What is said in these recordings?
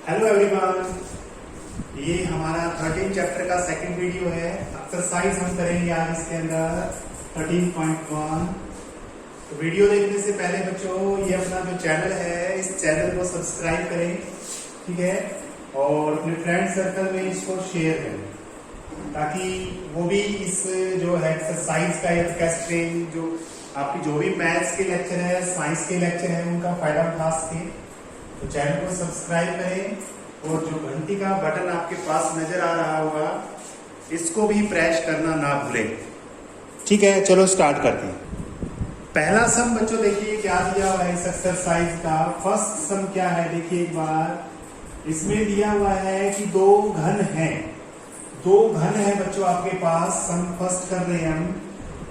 Hello everyone, ये हमारा 13 chapter का सेकंड वीडियो है। एक्सरसाइज हम करेंगे आज इसके अंदर 13.1। तो वीडियो देखने से पहले बच्चों, ये अपना जो चैनल है इस चैनल को सब्सक्राइब करें, ठीक है, और अपने फ्रेंड सर्कल में इसको शेयर करें ताकि वो भी इस जो है एक्सरसाइज का या कैस्ट्रिंग जो आपकी जो भी मैथ्स के लेक्चर है, साइंस के लेक्चर है, उनका फायदा उठा सके। तो चैनल को सब्सक्राइब करें और जो घंटी का बटन आपके पास नजर आ रहा होगा इसको भी प्रेस करना ना भूलें। ठीक है, चलो स्टार्ट करते हैं। पहला सम बच्चों देखिए क्या दिया हुआ है इस एक्सरसाइज का। फर्स्ट सम क्या है देखिए एक बार। इसमें दिया हुआ है कि दो घन है बच्चों आपके पास। सम फर्स्ट कर रहे हैं हम।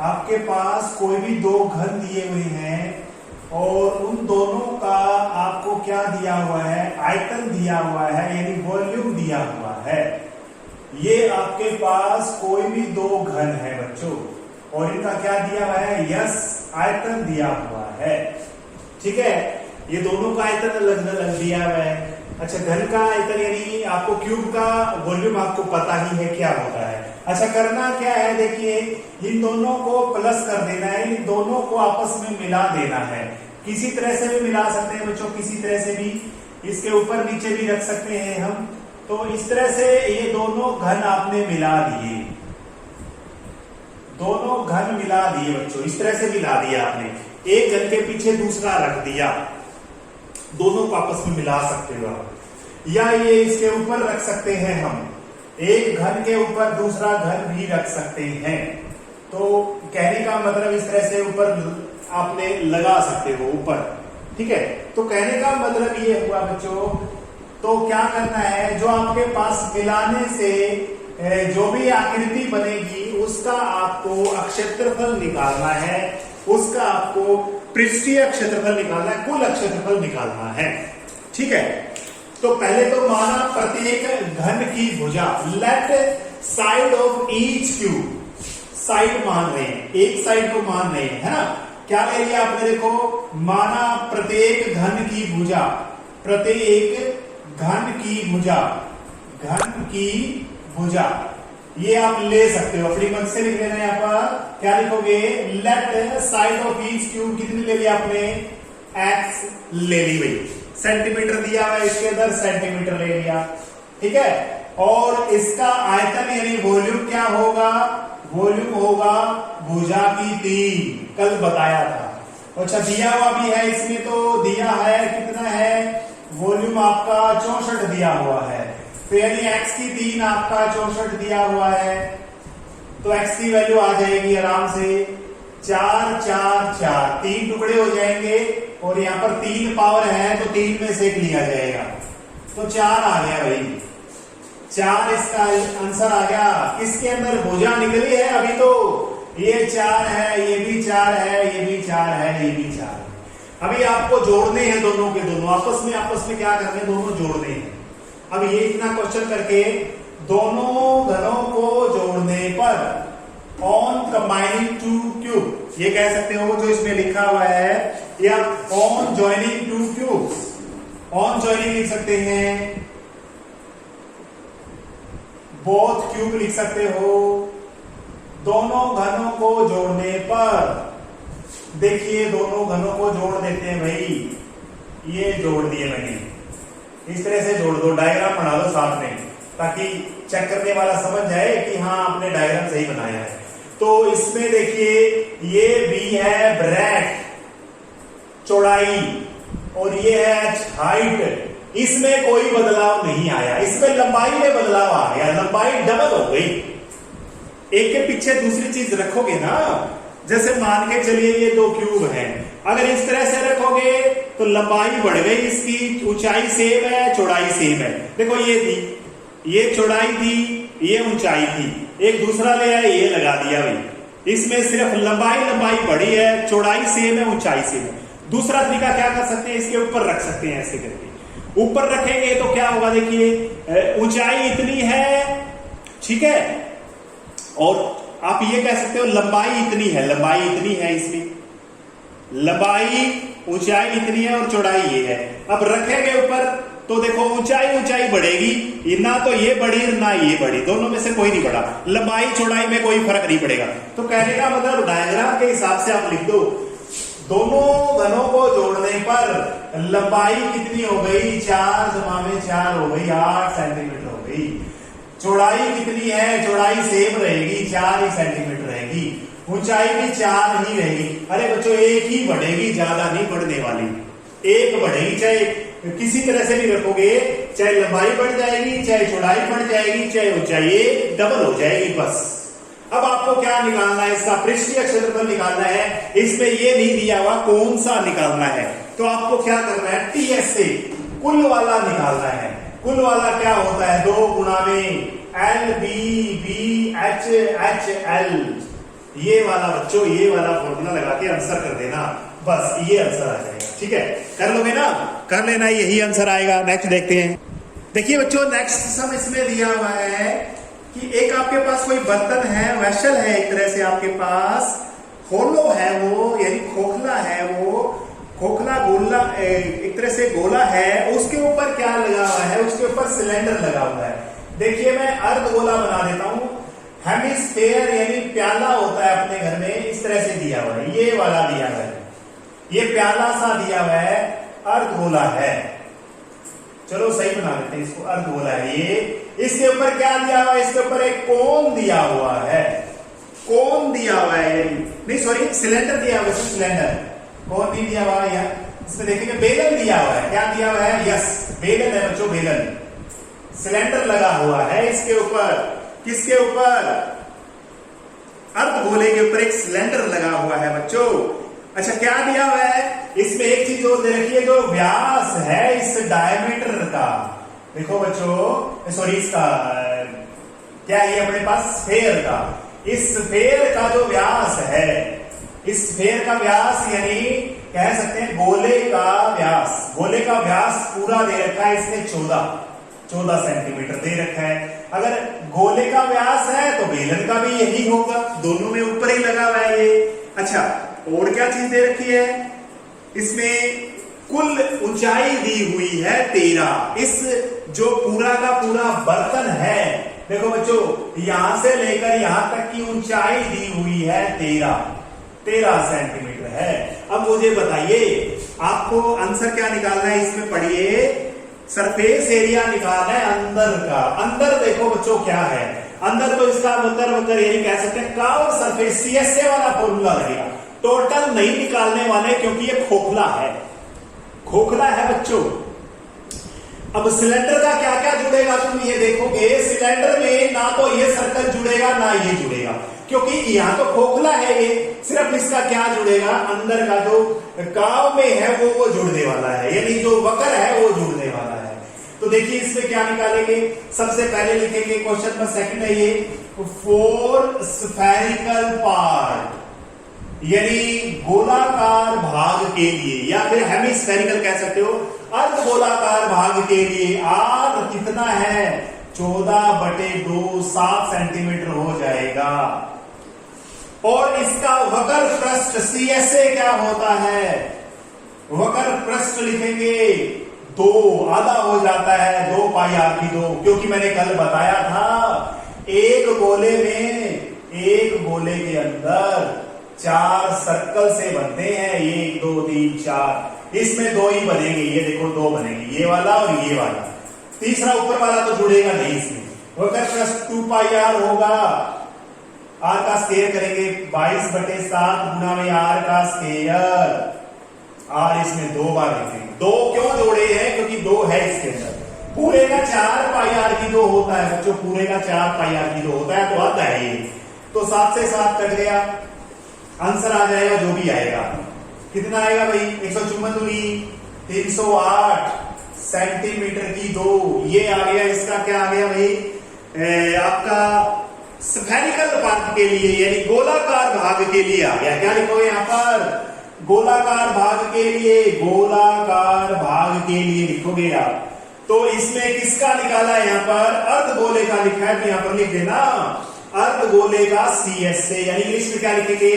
आपके पास कोई भी दो घन दिए हुए हैं और उन दोनों का आपको क्या दिया हुआ है, आयतन दिया हुआ है, यानी वॉल्यूम दिया हुआ है। ये आपके पास कोई भी दो घन है बच्चों और इनका क्या दिया हुआ है, यस आयतन दिया हुआ है। ठीक है, ये दोनों का आयतन अलग अलग दिया हुआ है। अच्छा, घन का आयतन यानी आपको क्यूब का वॉल्यूम आपको पता ही है क्या होता है। अच्छा, करना क्या है देखिए, इन दोनों को प्लस कर देना है, इन दोनों को आपस में मिला देना है। किसी तरह से भी मिला सकते हैं बच्चों, किसी तरह से भी, इसके ऊपर नीचे भी रख सकते हैं हम। तो इस तरह से ये दोनों घन आपने मिला दिए, दोनों घन मिला दिए बच्चों, इस तरह से मिला दिया आपने। एक घन के पीछे दूसरा रख दिया, दोनों को आपस में मिला सकते हो आप। या ये इसके ऊपर रख सकते हैं हम, एक घन के ऊपर दूसरा घन भी रख सकते हैं। तो कहने का मतलब इस तरह से ऊपर आपने लगा सकते हो ऊपर। ठीक है, तो कहने का मतलब ये हुआ बच्चों। तो क्या करना है, जो आपके पास मिलाने से जो भी आकृति बनेगी उसका आपको क्षेत्रफल निकालना है, उसका आपको पृष्ठीय क्षेत्रफल निकालना है, कुल क्षेत्रफल निकालना है। ठीक है, तो पहले तो माना प्रत्येक घन की भुजा, let side of each cube, side मान रहे हैं, एक साइड को मान रहे हैं, है ना। क्या ले लिया आपने, देखो माना प्रत्येक घन की भुजा, प्रत्येक घन की भुजा, घन की भुजा, ये आप ले सकते हो, अपनी मन से लिख लेना। यहाँ पर क्या लिखोगे, let side of each cube, कितनी ले लिया आपने, एक्स ले ली भाई। सेंटीमीटर दिया हुआ है इसके अंदर, सेंटीमीटर ले लिया। ठीक है, और इसका आयतन यानी वॉल्यूम क्या होगा, वॉल्यूम होगा भुजा की 3, कल बताया था। अच्छा, दिया हुआ भी है इसमें, तो दिया है कितना है, वॉल्यूम आपका 64 दिया हुआ है। तो यानी x की 3 आपका 64 दिया हुआ है। तो x की वैल्यू आ जाएगी आराम से 4 4 4, 3 टुकड़े हो जाएंगे और यहाँ पर 3 पावर है तो 3 में से एक लिया जाएगा, तो 4 आ गया भाई, 4 इसका आंसर आ गया। किसके अंदर भुजा निकली है, अभी तो ये 4 है, ये भी 4 है, ये भी 4 है, ये भी 4 है। अभी आपको जोड़ने हैं दोनों के दोनों, आपस में क्या करने हैं, दोनों जोड़ने हैं। अब ये इतना क्वेश्चन करके दोनों घनों को जोड़ने पर ऑन कंबाइनिंग टू क्यूब, ये कह सकते हो जो इसमें लिखा हुआ है, या on joining two cubes, on joining लिख सकते हैं, बोथ क्यूब लिख सकते हो। दोनों घनों को जोड़ने पर, देखिए दोनों घनों को जोड़ देते हैं भाई, ये जोड़ दिए मैंने, इस तरह से जोड़ दो, डायग्राम बना दो साथ में ताकि चेक करने वाला समझ जाए कि हाँ आपने डायग्राम सही बनाया है। तो इसमें देखिए ये बी है ब्रेथ, चौड़ाई, और ये है हाइट, इसमें कोई बदलाव नहीं आया। इसमें लंबाई में बदलाव आ गया, लंबाई डबल हो गई। एक के पीछे दूसरी चीज रखोगे ना, जैसे मान के चलिए ये 2 क्यूब है, अगर इस तरह से रखोगे तो लंबाई बढ़ गई, इसकी ऊंचाई सेम है, चौड़ाई सेम है। देखो ये थी, ये चौड़ाई थी, ये ऊंचाई थी, एक दूसरा ले आया, ये लगा दिया भाई। इसमें सिर्फ लंबाई बढ़ी है, चौड़ाई सेम है, ऊंचाई सेम है। दूसरा तरीका क्या कर सकते हैं, इसके ऊपर रख सकते हैं, ऐसे करके ऊपर रखेंगे तो क्या होगा, देखिए ऊंचाई इतनी है, ठीक है, और आप ये कह सकते हो लंबाई इतनी है, लंबाई इतनी है, इसमें लंबाई ऊंचाई इतनी है और चौड़ाई ये है। अब रखेंगे ऊपर तो देखो ऊंचाई बढ़ेगी, ना तो ये बढ़ी ना ये बढ़ी, दोनों में से कोई नहीं बढ़ा, लंबाई चौड़ाई में कोई फर्क नहीं पड़ेगा। तो कहने का मतलब डायग्राम के हिसाब से आप लिख दो, दोनों घनों को जोड़ने पर लंबाई कितनी हो गई, 4 जमा में 4 हो गई, 8 सेंटीमीटर हो गई। चौड़ाई कितनी है, चौड़ाई सेम रहेगी, 4 ही सेंटीमीटर रहेगी। ऊंचाई भी 4 ही रहेगी। अरे बच्चों एक ही बढ़ेगी, ज्यादा नहीं बढ़ने वाली, एक बढ़ेगी, चाहे किसी तरह से भी रखोगे, चाहे लंबाई बढ़ जाएगी, चाहे चौड़ाई बढ़ जाएगी, चाहे ऊंचाई डबल हो जाएगी बस। अब आपको क्या निकालना है, इसका पृष्ठीय क्षेत्रफल निकालना है। इसमें ये नहीं दिया हुआ कौन सा निकालना है, तो आपको क्या करना है, टीएस से कुल वाला निकालना है। कुल वाला क्या होता है, 2 गुणा में L B B H H L, ये वाला बच्चों, ये वाला फॉर्मूला लगा के आंसर कर देना, बस ये आंसर आ जाएगा। ठीक है, कर लोगे ना, कर लेना, यही आंसर आएगा। नेक्स्ट देखते हैं। देखिए बच्चों नेक्स्ट सम इसमें दिया हुआ है कि एक आपके पास कोई बर्तन है, वेसल है, एक तरह से आपके पास होलो है वो, यानी खोखला है वो, खोखला गोला, एक तरह से गोला है, उसके ऊपर क्या लगा हुआ है, उसके ऊपर सिलेंडर लगा हुआ है। देखिए मैं अर्ध गोला बना देता हूं, हेमिस्फेयर यानी प्याला होता है अपने घर में, इस तरह से दिया हुआ है, ये वाला दिया हुआ है, ये प्याला सा दिया हुआ है, अर्ध गोला है। चलो सही बना लेते हैं इसको, अर्ध गोला है ये। इसके ऊपर क्या दिया हुआ है, इसके ऊपर एक कोन दिया हुआ है, कोन दिया हुआ है, नहीं सॉरी सिलेंडर दिया हुआ है, सिलेंडर, कोन नहीं दिया हुआ है। इसमें देखेंगे बेलन दिया हुआ है, क्या दिया हुआ है, यस बेलन है बच्चों, बेलन। सिलेंडर लगा हुआ है इसके ऊपर, किसके ऊपर, अर्ध गोले के ऊपर एक सिलेंडर लगा हुआ है बच्चों। अच्छा क्या दिया हुआ है, इसमें एक चीज और दे रखी है, जो व्यास है इस डायमीटर का, देखो बच्चों सॉरी इसका क्या है अपने पास, स्फेयर का, इस स्फेयर का जो व्यास है, इस स्फेयर का व्यास यानी कह सकते हैं गोले का व्यास, गोले का व्यास पूरा दे रखा है इसने 14 सेंटीमीटर दे रखा है। अगर गोले का व्यास है तो बेलन का भी यही होगा, दोनों में ऊपर ही लगा हुआ है ये। अच्छा और क्या चीज दे रखी है, इसमें कुल ऊंचाई दी हुई है 13। इस जो पूरा का पूरा बर्तन है, देखो बच्चों यहां से लेकर यहां तक की ऊंचाई दी हुई है 13 सेंटीमीटर है। अब मुझे बताइए आपको आंसर क्या निकालना है, इसमें पढ़िए सरफेस एरिया निकालना है अंदर का। अंदर देखो बच्चों क्या है, अंदर तो इसका वक्र यही कह सकते हैं, कर्व सरफेस, सीएसए वाला फॉर्मूला लगेगा। टोटल नहीं निकालने वाले क्योंकि ये खोखला है, खोखला है बच्चों। अब सिलेंडर का क्या क्या जुड़ेगा तुम ये देखोगे, सिलेंडर में ना तो ये सर्कल जुड़ेगा ना ये जुड़ेगा, क्योंकि यहां तो खोखला है ये, सिर्फ इसका क्या जुड़ेगा, अंदर का जो कर्व में है वो जुड़ने वाला है, यानी जो वक्र है वो जुड़ने वाला है। तो देखिए इसमें क्या निकालेंगे, सबसे पहले लिखेंगे क्वेश्चन में सेकंड है ये, 4 स्फेरिकल पार्ट यानी गोलाकार भाग के लिए, या फिर हेमिस्फेरिकल कह सकते हो, अर्ध गोलाकार भाग के लिए आर कितना है, 14/2 7 सेंटीमीटर हो जाएगा। और इसका वक्र पृष्ठ सीएसए क्या होता है, वक्र पृष्ठ लिखेंगे 2, आधा हो जाता है 2 पाई आर की 2, क्योंकि मैंने कल बताया था एक गोले के अंदर 4 सर्कल से बनते हैं, 1 2 3 4, इसमें 2 ही बनेंगे, ये देखो 2 बनेंगे, ये वाला और ये वाला, तीसरा ऊपर वाला तो जुड़ेगा नहीं इसमें। वक्र पृष्ठ 2 पाई आर होगा, आर का स्क्वायर करेंगे 22/7 गुना में आर का स्क्वायर, आर इसमें 2 बार लिखेंगे। 2 क्यों जोड़े हैं, क्योंकि 2 है इसके अंदर, पूरे का 4 पाई आर की 2 होता है बच्चों, पूरे का 4 पाई आर की 2 होता है, तो आता है ये, तो 7 से 7 कट गया, आंसर आ जाएगा जो भी आएगा, कितना आएगा भाई, 154 308 सेंटीमीटर की 2, ये आ गया। इसका क्या आ गया भाई, आपका स्फेरिकल पार्ट के लिए यानी गोलाकार भाग के लिए आ गया। क्या लिखोगे यहां पर, गोलाकार भाग के लिए, गोलाकार भाग के लिए लिखोगे आप। तो इसमें किसका निकाला है, यहां पर अर्ध गोले का लिखा है, तो यहां पर लिख देना अर्ध गोले का सीएसए, यानी इंग्लिश में क्या लिखेंगे,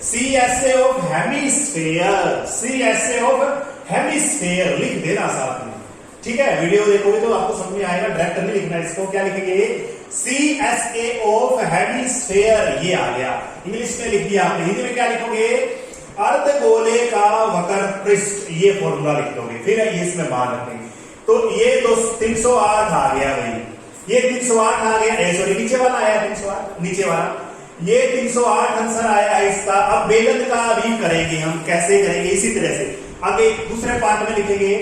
CSA of hemisphere, CSA of hemisphere लिख देना साथ में। ठीक है, वीडियो देखोगे तो आपको समझ में आएगा, डायरेक्ट नहीं लिखना इसको। क्या लिखेंगे, CSA ऑफ हेमिस्फेयर, ये आ गया, इंग्लिश में लिख दिया आपने। हिंदी में क्या लिखोगे, अर्धगोले का वक्र पृष्ठ, ये फॉर्मूला लिख दोगे, फिर इसमें मान रखेंगे। तो ये 308 आ गया भाई, ये 308 आ गया, सॉरी नीचे वाला आया 308, नीचे वाला ये 308 आंसर आया है इसका। अब बेलन का भी करेंगे हम, कैसे करेंगे, इसी तरह से आगे दूसरे पार्ट में लिखेंगे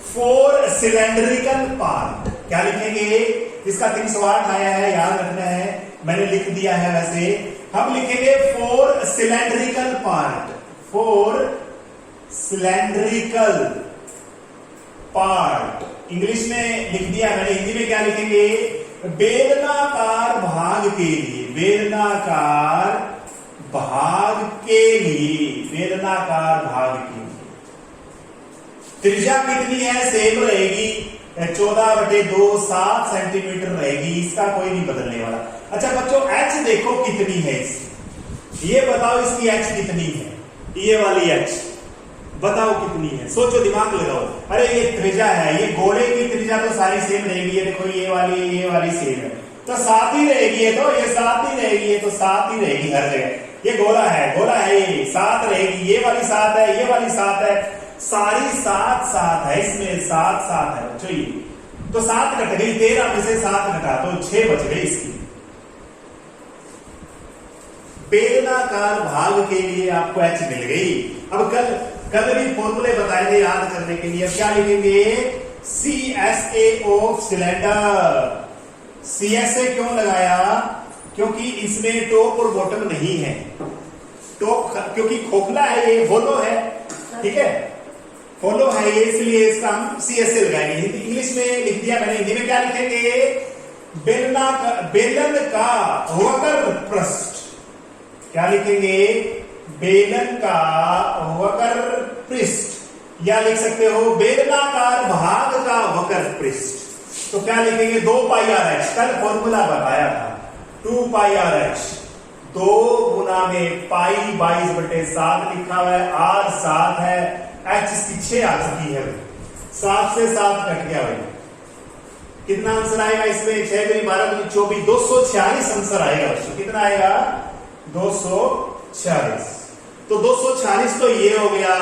4 सिलेंड्रिकल पार्ट। क्या लिखेंगे, इसका 308 आया है, याद रखना है, मैंने लिख दिया है वैसे। हम लिखेंगे 4 cylindrical part, 4 cylindrical part English में लिख दिया मैंने। हिंदी में क्या लिखेंगे, बेलनाकार भाग के लिए, बेलनाकार भाग के लिए, बेलनाकार भाग के लिए त्रिज्या कितनी है, सेम रहेगी, 14/2 7 सेंटीमीटर रहेगी, इसका कोई नहीं बदलने वाला। अच्छा बच्चों, एच देखो कितनी है इसकी, ये बताओ इसकी एच कितनी है, ये वाली एच बताओ कितनी है, सोचो, दिमाग लगाओ। अरे ये त्रिज्या है, ये गोले की त्रिज्या तो सारी सेम रहेगी, ये देखो ये वाली सेम है, तो 7 ही रहेगी, ये तो ये 7 ही रहेगी, ये तो 7 ही रहेगी हर जगह। ये गोला है, ये 7 रहेगी, ये वाली 7 है, ये वाली 7 है, सारी 7 है, इसमें 7 है बच्चों। ये तो 7 कट गई, 13 में से 7 घटा तो 6 बच गई इसकी। बेलनाकार भाग के लिए आपको एच मिल गई। अब कल भी फॉर्मूले बताए थे याद करने के लिए। अब क्या लिखेंगे, CSA ऑफ सिलेंडर। CSA क्यों लगाया, क्योंकि इसमें टॉप और बॉटम नहीं है, टॉप क्योंकि खोखला है, ये होलो है, ठीक है, होलो है ये, इसलिए इसका हम CSA लगाएंगे। इंग्लिश में लिख दिया मैंने, हिंदी में क्या लिखेंगे, बेलन का वक्र पृष्ठ। क्या लिखेंगे, बेलन का वक्र पृष्ठ, या लिख सकते हो बेलनाकार भाग का वक्र पृष्ठ। तो क्या लिखेंगे, 2πRH, कल फॉर्मूला बताया था, 2πRH, 2 गुना में पाई 22/7 लिखा हुआ है, R 7 है, H इसकी 6 आ चुकी है, 7 से 7 कट गया भाई, कितना आंसर आएगा इसमें, 6 दूनी 12 दूनी 24, 246 आंसर आएगा बच्चों। कितना आएगा, 246। तो 246 तो ये हो गया,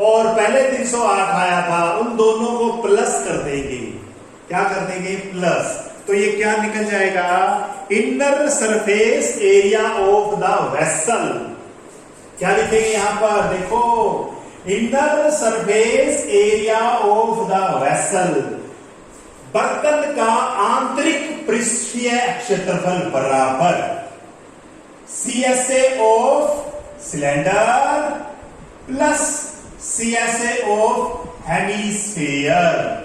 और पहले 308 आया था, उन दोनों को प्लस कर देंगे। क्या कर देंगे, प्लस, तो ये क्या निकल जाएगा, inner surface area of the vessel. क्या लिखेंगे यहां पर, देखो, inner surface area of the vessel, बर्तन का आंतरिक पृष्ठीय क्षेत्रफल बराबर CSA of cylinder plus CSA of hemisphere.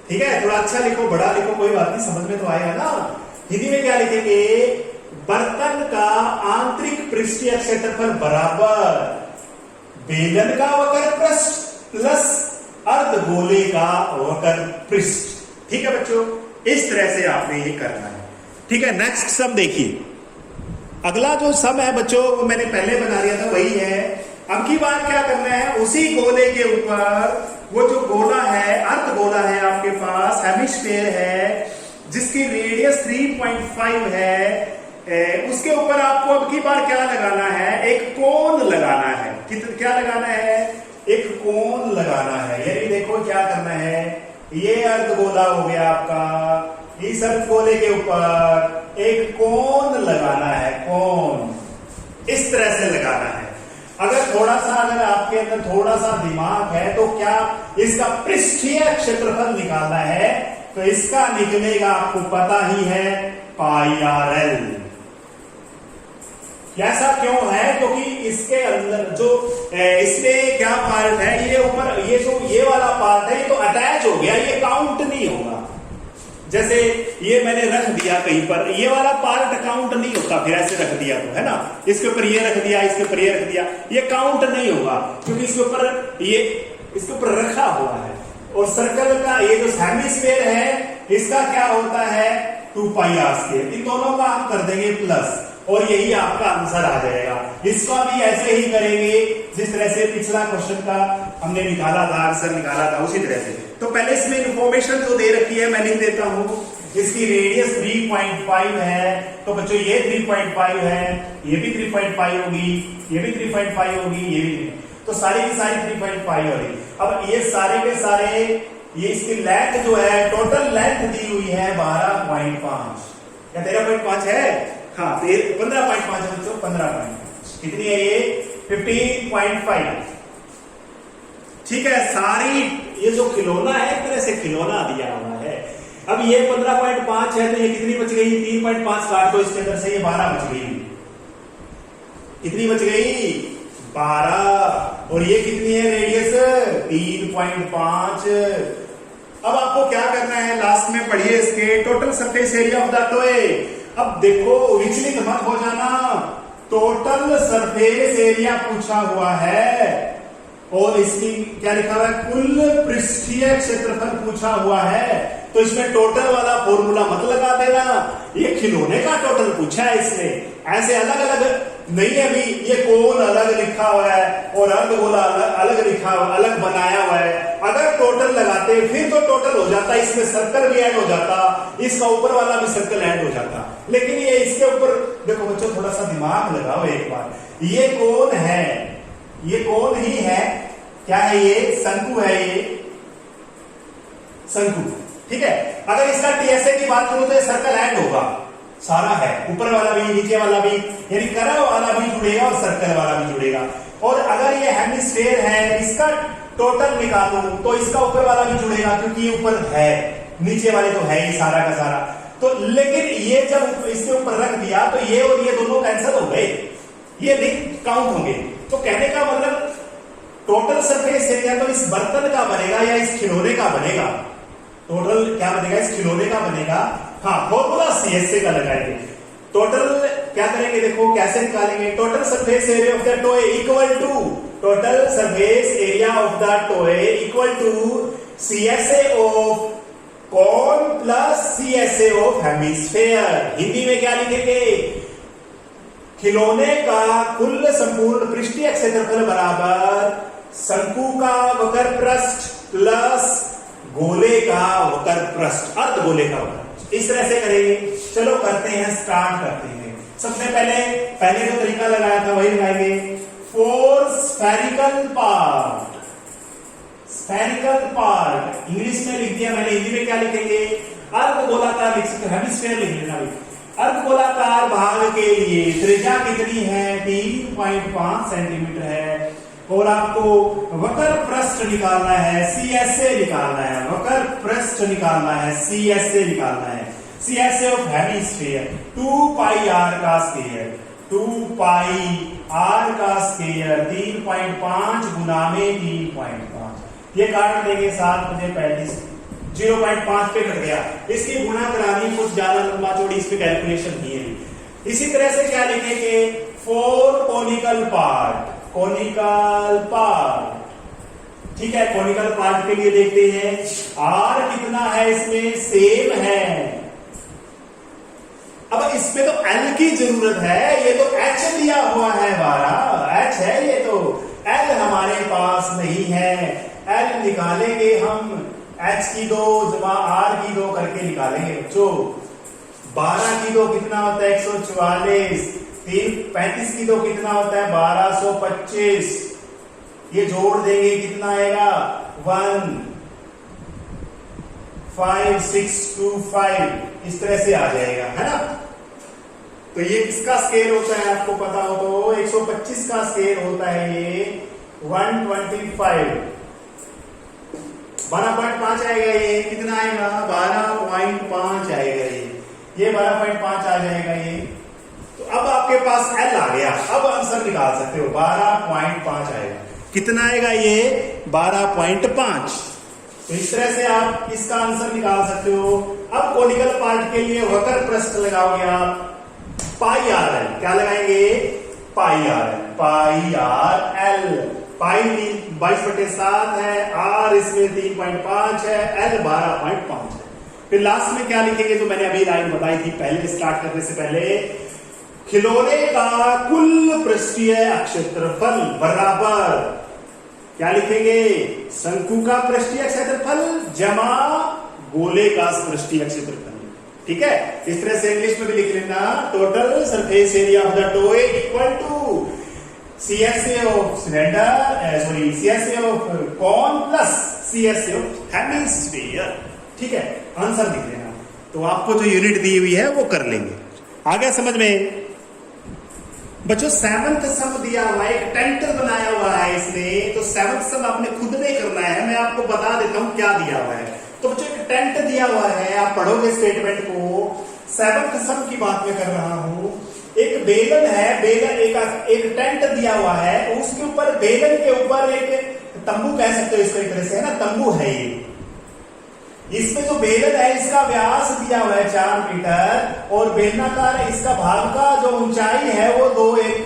ठीक है, थोड़ा अच्छा लिखो, बड़ा लिखो, कोई बात नहीं, समझ में तो आएगा ना। हिंदी में क्या लिखेंगे, बर्तन का आंतरिक पृष्ठीय क्षेत्रफल बराबर बेलन का वक्र पृष्ठ प्लस अर्धगोले का वक्र पृष्ठ। ठीक है बच्चों, इस तरह से आपने ये करना है। ठीक है, नेक्स्ट सम देखिए। अगला जो सम है बच्चों, वो मैंने पहले बना दिया था, वही है। अब की बार क्या करना है, उसी गोले के ऊपर वो जो गोला है, अर्धगोला है आपके पास, हेमिस्फीयर है, जिसकी रेडियस 3.5 है, उसके ऊपर आपको अब की बार क्या लगाना है, एक कोन लगाना है। क्या लगाना है, एक कोन लगाना है। यानी देखो क्या करना है, ये अर्धगोला हो गया आपका, इस अर्धगोले के ऊपर एक कोन लगाना है, कोन इस तरह से लगाना है। अगर आपके अंदर थोड़ा सा दिमाग है तो क्या इसका पृष्ठीय क्षेत्रफल निकालना है, तो इसका निकलेगा, आपको पता ही है, πRL। ऐसा क्यों है, क्योंकि इसके अंदर जो इसमें क्या पार्ट है, ये ऊपर ये वाला पार्ट है, ये तो अटैच हो गया, ये काउंट नहीं होगा। जैसे ये मैंने रख दिया कहीं पर, ये वाला पार्ट काउंट नहीं होता, फिर ऐसे रख दिया तो, है ना, इसके ऊपर ये रख दिया, इसके ऊपर ये रख दिया, ये काउंट नहीं होगा, क्योंकि इसके ऊपर रखा हुआ है। और सर्कल का ये जो हेमिस्फीयर है, इसका क्या होता है, 2πr²। इन दोनों का हम कर देंगे प्लस, और यही आपका आंसर आ जाएगा। इसका भी ऐसे ही करेंगे जिस तरह से पिछला क्वेश्चन का हमने निकाला था, आंसर निकाला था, उसी तरह से। तो पहले इसमें इंफॉर्मेशन जो दे रखी है मैं लिख देता हूं। इसकी रेडियस 3.5 है, तो बच्चों ये 3.5 है, ये भी 3.5 होगी, ये भी 3.5 होगी, ये भी, तो सारी की सारी 3.5 हो रही। अब ये सारे के सारे, ये इसकी लेंथ जो है, टोटल लेंथ दी हुई है 12.5 या 13.5 है, हाँ 15.5 है बच्चों, 15.5 कितनी है ये 15.5। ठीक है, सारी ये जो खिलौना है एक तरह से खिलौना दिया हुआ है। अब ये 15.5 है, तो ये कितनी बच गई, 3.5 काट दो इसके अंदर से, ये 12 बच गई। कितनी बच गई 12, और ये कितनी है रेडियस 3.5। अब आपको क्या करना है, लास्ट में पढ़िए इसके total surface area of the toy. अब देखो विचलित मत हो जाना, टोटल सरफेस एरिया पूछा हुआ है और इसकी क्या लिखा हुआ है, कुल पृष्ठीय क्षेत्रफल पूछा हुआ है। तो इसमें टोटल वाला फॉर्मूला मत लगा देना, ये खिलौने का टोटल पूछा है इसमें, ऐसे अलग अलग नहीं है। अभी ये कोन अलग लिखा हुआ है और अर्धगोला अलग लिखा हुआ, अलग बनाया हुआ है। अगर टोटल लगाते फिर तो टोटल हो जाता, इसमें सर्कल भी ऐड हो जाता, इसका ऊपर वाला भी सर्कल ऐड हो जाता। लेकिन ये इसके ऊपर देखो बच्चों, थोड़ा सा दिमाग लगाओ एक बार। ये कोन है, ये कोन ही है, क्या है ये शंकु है, ये शंकु, ठीक है। अगर इसका टीएसए की बात करूं तो ये सर्कल ऐड होगा, सारा है, ऊपर वाला भी नीचे वाला भी, यानी कर्व वाला भी जुड़ेगा और सर्कल वाला भी जुड़ेगा। और अगर ये हेमिस्फीयर है, इसका टोटल निकालूं तो इसका ऊपर वाला भी जुड़ेगा, क्योंकि ये ऊपर है, नीचे वाले तो है ही सारा का सारा। तो लेकिन ये जब इसके ऊपर रख दिया तो ये और ये दोनों कैंसिल हो गए, ये नहीं काउंट होंगे। तो कहने का मतलब टोटल सरफेस एरिया तो इस बर्तन का बनेगा या इस खिलौने का बनेगा, टोटल क्या बनेगा, इस खिलौने का बनेगा। हाँ, फॉर्मूला सीएसए का लगाएंगे। टोटल क्या करेंगे, देखो कैसे निकालेंगे, total surface area of the toy equal to, total surface area of the toy equal to CSA of cone plus CSA of hemisphere. Hindi में क्या लिखेंगे, खिलौने का कुल संपूर्ण पृष्ठीय क्षेत्रफल बराबर शंकु का वक्र पृष्ठ प्लस गोले का वक्र पृष्ठ, अर्धगोले का वक्र। इस तरह से करेंगे। चलो करते हैं, स्टार्ट करते हैं। सबसे पहले जो तरीका लगाया था वही लगाएंगे। Four spherical part, spherical part English में लिख दिया मैंने, हिंदी में क्या लिखेंगे, अर्धगोलाकार लिख सकते, हेमिस्फीयर लिख लेना। अर्धगोलाकार भाग के लिए त्रिज्या कितनी है, 3.5 सेंटीमीटर है, और आपको वक्र पृष्ठ निकालना है, सीएसए निकालना है, वक्र पृष्ठ निकालना है, सीएसए निकालना है। CSA of hemisphere 2 pi r का स्क्वायर, 2 पाई आर का स्क्वायर 3.5 गुना में 3.5, ये काट देंगे 7 मुझे 35, 0.5 पे कट गया। इसकी गुणा करानी, कुछ ज्यादा लंबा चौड़ी इस पे कैलकुलेशन नहीं है। इसी तरह से क्या लिखेंगे, 4 कोनिकल पार्ट, कोनिकल पार्ट, ठीक है। कोनिकल पार्ट के लिए देखते हैं आर कितना है, इसमें सेम है। अब इसमें तो एल की जरूरत है, ये तो एच दिया हुआ है, 12 एच है, ये तो एल हमारे पास नहीं है। एल निकालेंगे हम, एच की 2 जमा आर की 2 करके निकालेंगे बच्चों। 12 की 2 कितना होता है, 144, 35 की 2 कितना होता है, 1225, ये जोड़ देंगे कितना आएगा, 15625, इस तरह से आ जाएगा, है ना। तो ये किसका स्केल होता है आपको पता हो तो, 125 का स्केल होता है ये 125, 12.5 आएगा, ये कितना आएगा, 12.5 आएगा, ये 12.5 आ जाएगा ये। तो अब आपके पास एल आ गया, अब आंसर निकाल सकते हो, 12.5 आएगा। कितना आएगा ये, 12.5। तो इस तरह से आप इसका आंसर निकाल सकते हो। अब कोनिकल पार्ट के लिए वक्र पृष्ठ लगाओगे आप, पाई आर एल, क्या लगाएंगे, पाई आर एल, पाई आर एल, पाई 22/7 है, आर इसमें 3.5 है, एल 12.5 है। फिर लास्ट में क्या लिखेंगे, जो मैंने अभी लाइन बताई थी पहले स्टार्ट करने से पहले, खिलौने का कुल पृष्ठीय क्षेत्रफल बराबर क्या लिखेंगे? शंकु का पृष्ठीय क्षेत्रफल जमा गोले का पृष्ठीय क्षेत्रफल। ठीक है, इस तरह से इंग्लिश में भी लिख लेना, total surface area of the toy equal to CSA of cylinder, sorry CSA of cone plus CSA of hemisphere. ठीक है, आंसर लिख लेना। तो आपको जो यूनिट दी हुई है वो कर लेंगे। आ गया समझ में? बच्चों 7th सम दिया हुआ है, एक टेंट बनाया हुआ है इसने, तो 7th सम आपने खुद ने करना है। मैं आपको बता देता हूं क्या दिया हुआ है। तो बच्चों एक टेंट दिया हुआ है, आप पढ़ोगे स्टेटमेंट को। 7th सम की बात मैं कर रहा हूं। एक बेलन है, बेलन एक टेंट दिया हुआ है, उसके ऊपर बेलन के ऊपर एक तंबू कह सकते हो इसको एक तरह से, है ना, तंबू है ये। इसमें जो बेलन है इसका व्यास दिया हुआ है 4 मीटर और बेलनाकार इसका भाग का जो ऊंचाई है वो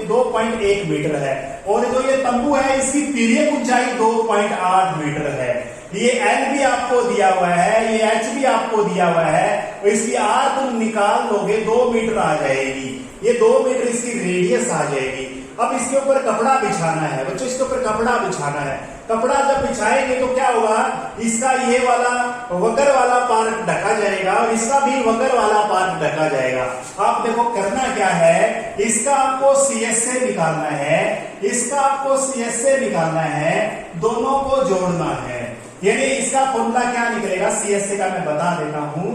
2.1 मीटर है, और जो ये तंबू है इसकी तिर्यक ऊंचाई 2.8 मीटर है। ये L भी आपको दिया हुआ है, ये H भी आपको दिया हुआ है, और इसकी R तुम निकाल लोगे 2 मीटर आ जाएगी। ये 2 मीटर इसकी रेडियस आ जाएगी। अब इसके ऊपर कपड़ा बिछाना है बच्चों, इसके ऊपर कपड़ा बिछाना है। कपड़ा जब बिछाएंगे तो क्या होगा, इसका ये वाला वगर वाला पार्ट ढका जाएगा और इसका भी वगर वाला पार्ट ढका जाएगा। आप देखो करना क्या है, इसका आपको CSA निकालना है, इसका आपको CSA निकालना है, दोनों को जोड़ना है। यानी इसका फॉर्मूला क्या निकलेगा CSA का मैं बता देता हूं,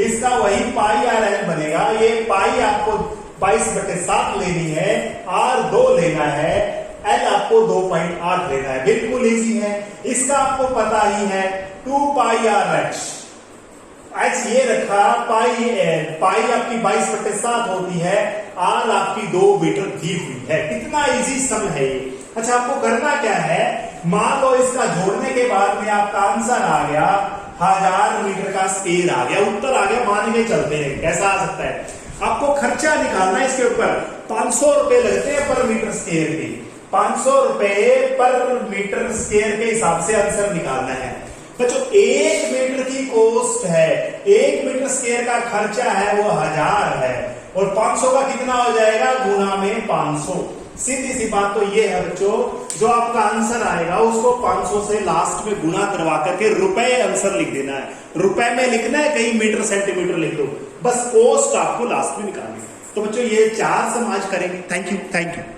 इसका वही पाई RL बनेगा। ये पाई आपको 22/7 लेनी है, R 2 लेना है, L आपको 2.8 लेना है। बिल्कुल इजी है। इसका आपको पता ही है 2 पाई RH, H ये रखा, पाई आपकी 22/7 होती है, R आपकी 2 मीटर दी हुई है। कितना इजी सम है ये। अच्छा, आपको करना क्या है, मान लो इसका जोड़ने के बाद में आपका आंसर आ गया 1000 मीटर का स्क्वायर आ गया, उत्तर आ गया, मान के चलते हैं। कैसा आ सकता है? आपको खर्चा निकालना है इसके ऊपर। 500 रुपए लगते हैं पर मीटर स्क्वायर के, 500 रुपए पर मीटर स्क्वायर के हिसाब से आंसर निकालना है। बच्चों 1 मीटर की कॉस्ट है, 1 मीटर स्क्वायर का खर्चा है वो 1000 है, और 500 का कितना हो जाएगा, गुना में 500। सीधी सी बात तो ये है बच्चों, जो आपका आंसर आएगा उसको 500 से लास्ट में गुना करवा करके रुपए आंसर लिख देना है। रुपए में लिखना है, कहीं मीटर सेंटीमीटर लिख दो, बस कॉस्ट आपको लास्ट में निकालनी है। तो बच्चों ये 4 सम आज करेंगे। Thank you.